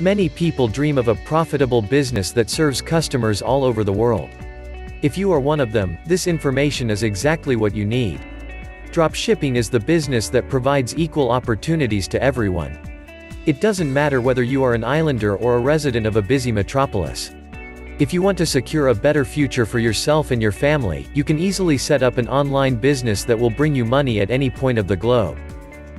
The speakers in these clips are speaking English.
Many people dream of a profitable business that serves customers all over the world. If you are one of them, this information is exactly what you need. Dropshipping is the business that provides equal opportunities to everyone. It doesn't matter whether you are an islander or a resident of a busy metropolis. If you want to secure a better future for yourself and your family, you can easily set up an online business that will bring you money at any point of the globe.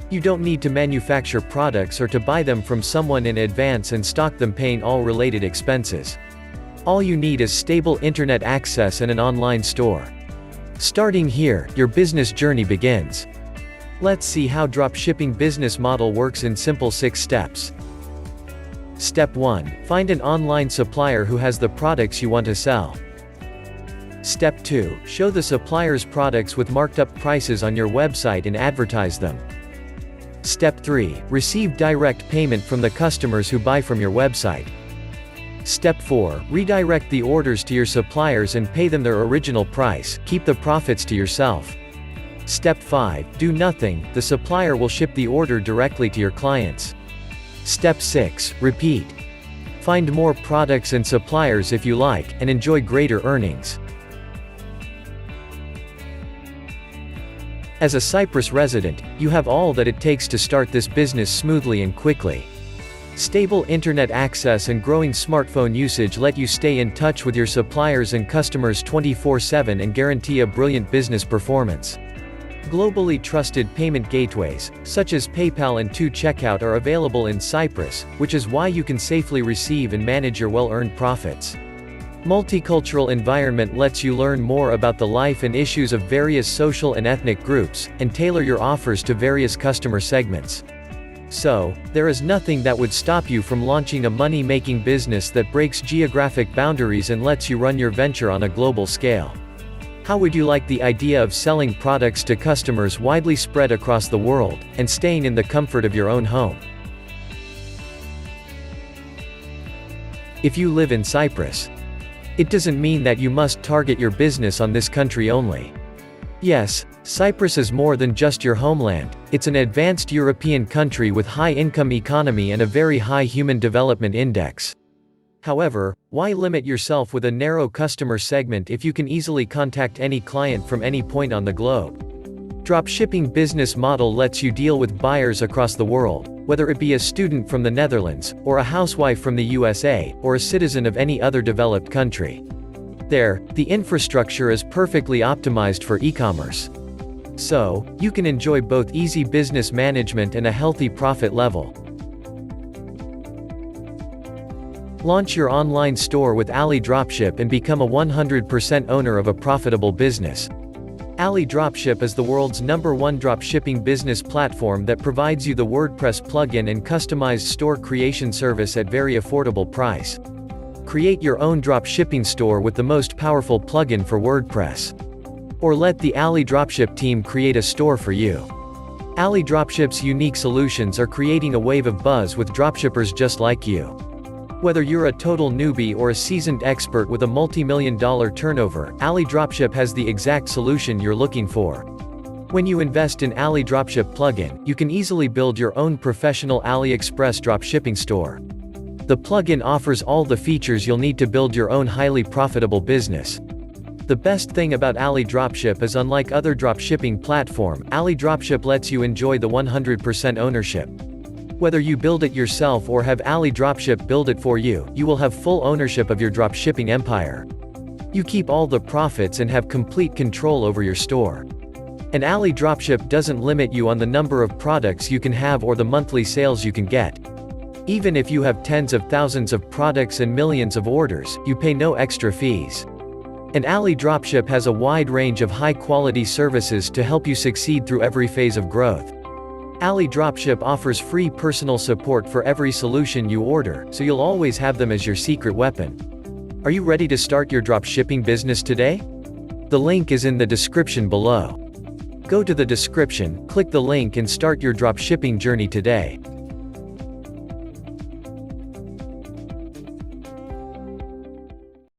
You don't need to manufacture products or to buy them from someone in advance and stock them, paying all related expenses. All you need is stable internet access and an online store. Starting here, your business journey begins. Let's see how dropshipping business model works in simple 6 steps. Step 1. Find an online supplier who has the products you want to sell. Step 2. Show the supplier's products with marked up prices on your website and advertise them. Step 3. Receive direct payment from the customers who buy from your website. Step 4. Redirect the orders to your suppliers and pay them their original price, keep the profits to yourself. Step 5. Do nothing, the supplier will ship the order directly to your clients. Step 6. Repeat. Find more products and suppliers if you like, and enjoy greater earnings. As a Cyprus resident, you have all that it takes to start this business smoothly and quickly. Stable internet access and growing smartphone usage let you stay in touch with your suppliers and customers 24/7 and guarantee a brilliant business performance. Globally trusted payment gateways, such as PayPal and 2Checkout, are available in Cyprus, which is why you can safely receive and manage your well-earned profits. Multicultural environment lets you learn more about the life and issues of various social and ethnic groups, and tailor your offers to various customer segments. So, there is nothing that would stop you from launching a money-making business that breaks geographic boundaries and lets you run your venture on a global scale. How would you like the idea of selling products to customers widely spread across the world, and staying in the comfort of your own home? If you live in Cyprus, it doesn't mean that you must target your business on this country only. Yes, Cyprus is more than just your homeland, it's an advanced European country with high-income economy and a very high human development index. However, why limit yourself with a narrow customer segment if you can easily contact any client from any point on the globe? Dropshipping business model lets you deal with buyers across the world, whether it be a student from the Netherlands, or a housewife from the USA, or a citizen of any other developed country. There, the infrastructure is perfectly optimized for e-commerce. So, you can enjoy both easy business management and a healthy profit level. Launch your online store with AliDropship and become a 100% owner of a profitable business. AliDropship is the world's #1 dropshipping business platform that provides you the WordPress plugin and customized store creation service at very affordable price. Create your own dropshipping store with the most powerful plugin for WordPress. Or let the AliDropship team create a store for you. AliDropship's unique solutions are creating a wave of buzz with dropshippers just like you. Whether you're a total newbie or a seasoned expert with a multi-million-dollar turnover, AliDropship has the exact solution you're looking for. When you invest in AliDropship plugin, you can easily build your own professional AliExpress dropshipping store. The plugin offers all the features you'll need to build your own highly profitable business. The best thing about AliDropship is, unlike other dropshipping platform, AliDropship lets you enjoy the 100% ownership. Whether you build it yourself or have AliDropship build it for you, you will have full ownership of your dropshipping empire. You keep all the profits and have complete control over your store. And AliDropship doesn't limit you on the number of products you can have or the monthly sales you can get. Even if you have tens of thousands of products and millions of orders, you pay no extra fees. And AliDropship has a wide range of high-quality services to help you succeed through every phase of growth. AliDropship offers free personal support for every solution you order, so you'll always have them as your secret weapon. Are you ready to start your dropshipping business today? The link is in the description below. Go to the description, click the link and start your dropshipping journey today.